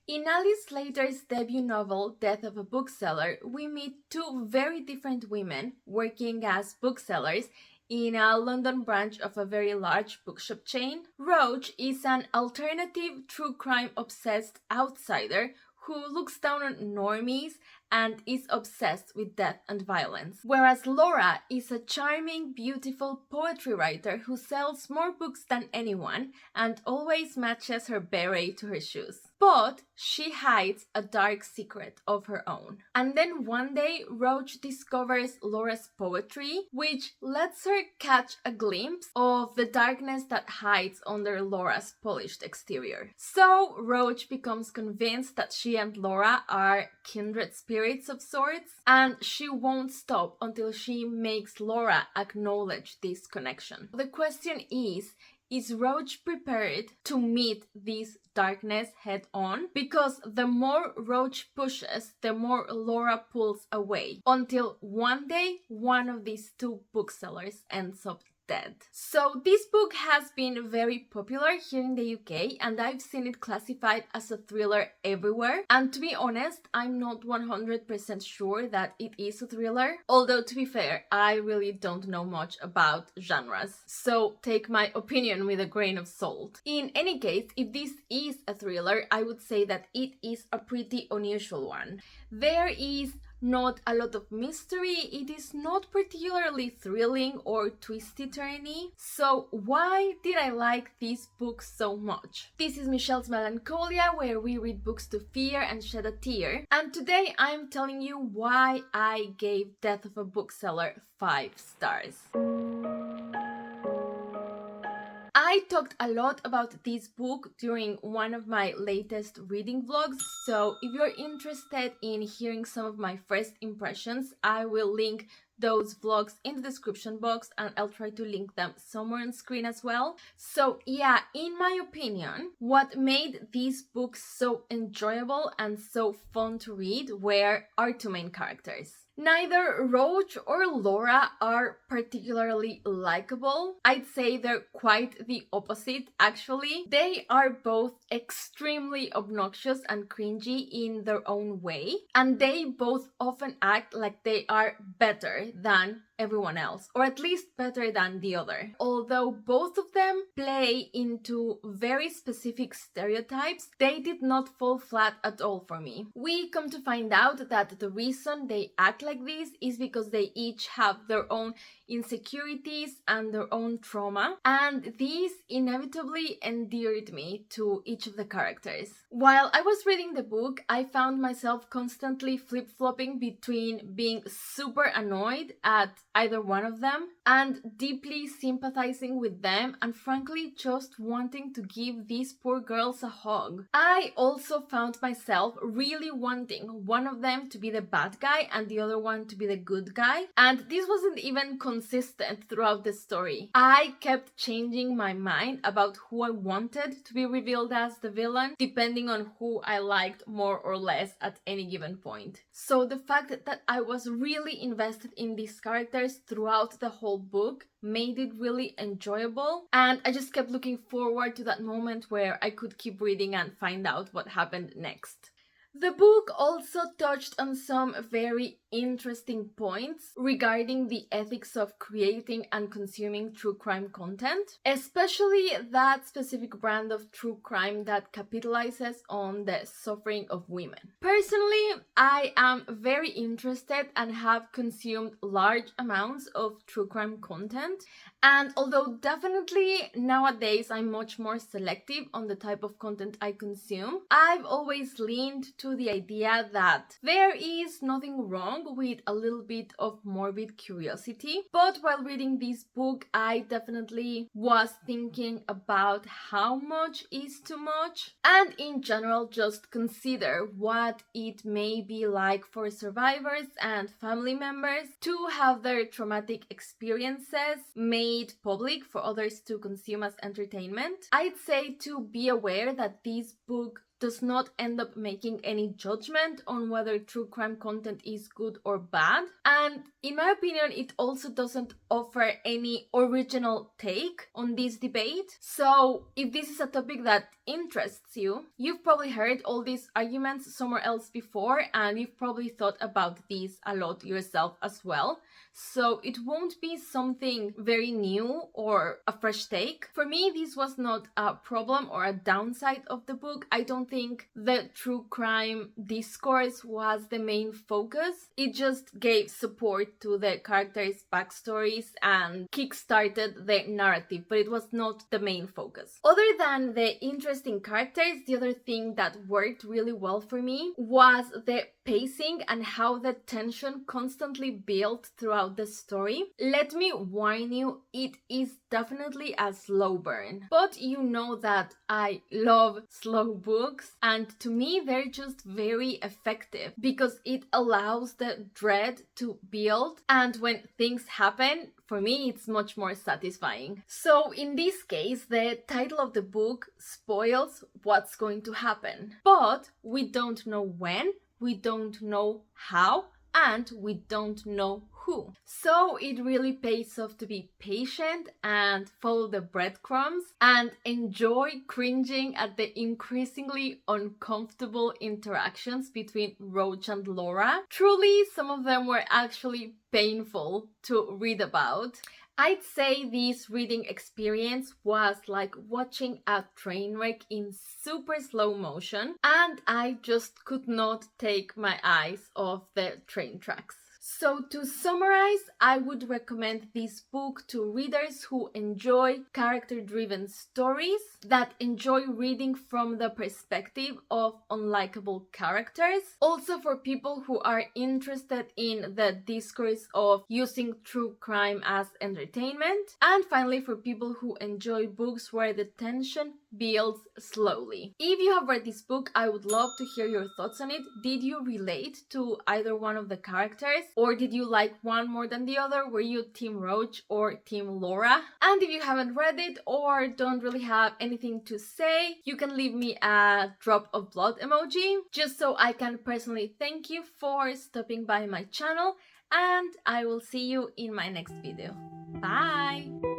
In Alice Slater's debut novel, Death of a Bookseller, we meet two very different women working as booksellers in a London branch of a very large bookshop chain. Roach is an alternative true crime obsessed outsider who looks down on normies and is obsessed with death and violence. Whereas Laura is a charming, beautiful poetry writer who sells more books than anyone and always matches her beret to her shoes. But she hides a dark secret of her own. And then one day, Roach discovers Laura's poetry, which lets her catch a glimpse of the darkness that hides under Laura's polished exterior. So Roach becomes convinced that she and Laura are kindred spirits of sorts, and she won't stop until she makes Laura acknowledge this connection. The question is Roach prepared to meet this darkness head on? Because the more Roach pushes, the more Laura pulls away, until one day one of these two booksellers ends up dead. So this book has been very popular here in the UK, and I've seen it classified as a thriller everywhere. And to be honest, I'm not 100% sure that it is a thriller. Although, to be fair, I really don't know much about genres, so take my opinion with a grain of salt. In any case, if this is a thriller, I would say that it is a pretty unusual one. There is not a lot of mystery, it is not particularly thrilling or twisty-turny. So why did I like this book so much? This is Michelle's Melancholia, where we read books to fear and shed a tear, and today I'm telling you why I gave Death of a Bookseller 5 stars. I talked a lot about this book during one of my latest reading vlogs, so if you're interested in hearing some of my first impressions, I will link those vlogs in the description box, and I'll try to link them somewhere on screen as well. So yeah, in my opinion, what made this book so enjoyable and so fun to read were our two main characters. Neither Roach or Laura are particularly likable. I'd say they're quite the opposite, actually. They are both extremely obnoxious and cringy in their own way, and they both often act like they are better than everyone else, or at least better than the other. Although both of them play into very specific stereotypes, they did not fall flat at all for me. We come to find out that the reason they act like this is because they each have their own insecurities and their own trauma, and these inevitably endeared me to each of the characters. While I was reading the book, I found myself constantly flip-flopping between being super annoyed at either one of them and deeply sympathizing with them, and frankly just wanting to give these poor girls a hug. I also found myself really wanting one of them to be the bad guy and the other one to be the good guy, and this wasn't even consistent throughout the story. I kept changing my mind about who I wanted to be revealed as the villain, depending on who I liked more or less at any given point. So the fact that I was really invested in these characters throughout the whole book made it really enjoyable, and I just kept looking forward to that moment where I could keep reading and find out what happened next. The book also touched on some very interesting points regarding the ethics of creating and consuming true crime content, especially that specific brand of true crime that capitalizes on the suffering of women. Personally, I am very interested and have consumed large amounts of true crime content, and although definitely nowadays I'm much more selective on the type of content I consume, I've always leaned to the idea that there is nothing wrong with a little bit of morbid curiosity. But while reading this book, I definitely was thinking about how much is too much, and in general just consider what it may be like for survivors and family members to have their traumatic experiences made public for others to consume as entertainment. I'd say to be aware that this book does not end up making any judgment on whether true crime content is good or bad. And in my opinion, it also doesn't offer any original take on this debate. So if this is a topic that interests you. You've probably heard all these arguments somewhere else before, and you've probably thought about these a lot yourself as well. So it won't be something very new or a fresh take. For me, this was not a problem or a downside of the book. I don't think the true crime discourse was the main focus. It just gave support to the characters' backstories and kickstarted the narrative, but it was not the main focus. Other than the interesting characters, the other thing that worked really well for me was the pacing and how the tension constantly built throughout the story. Let me warn you, it is definitely a slow burn, but you know that I love slow books, and to me they're just very effective because it allows the dread to build, and when things happen, for me it's much more satisfying. So in this case, the title of the book spoils what's going to happen, but we don't know when, we don't know how, and we don't know who. So it really pays off to be patient and follow the breadcrumbs and enjoy cringing at the increasingly uncomfortable interactions between Roach and Laura. Truly, some of them were actually painful to read about. I'd say this reading experience was like watching a train wreck in super slow motion, and I just could not take my eyes off the train tracks. So to summarize, I would recommend this book to readers who enjoy character-driven stories, that enjoy reading from the perspective of unlikable characters. Also for people who are interested in the discourse of using true crime as entertainment. And finally for people who enjoy books where the tension builds slowly. If you have read this book, I would love to hear your thoughts on it. Did you relate to either one of the characters? Or did you like one more than the other? Were you Team Roach or Team Laura? And if you haven't read it or don't really have anything to say, you can leave me a drop of blood emoji, just so I can personally thank you for stopping by my channel, and I will see you in my next video. Bye!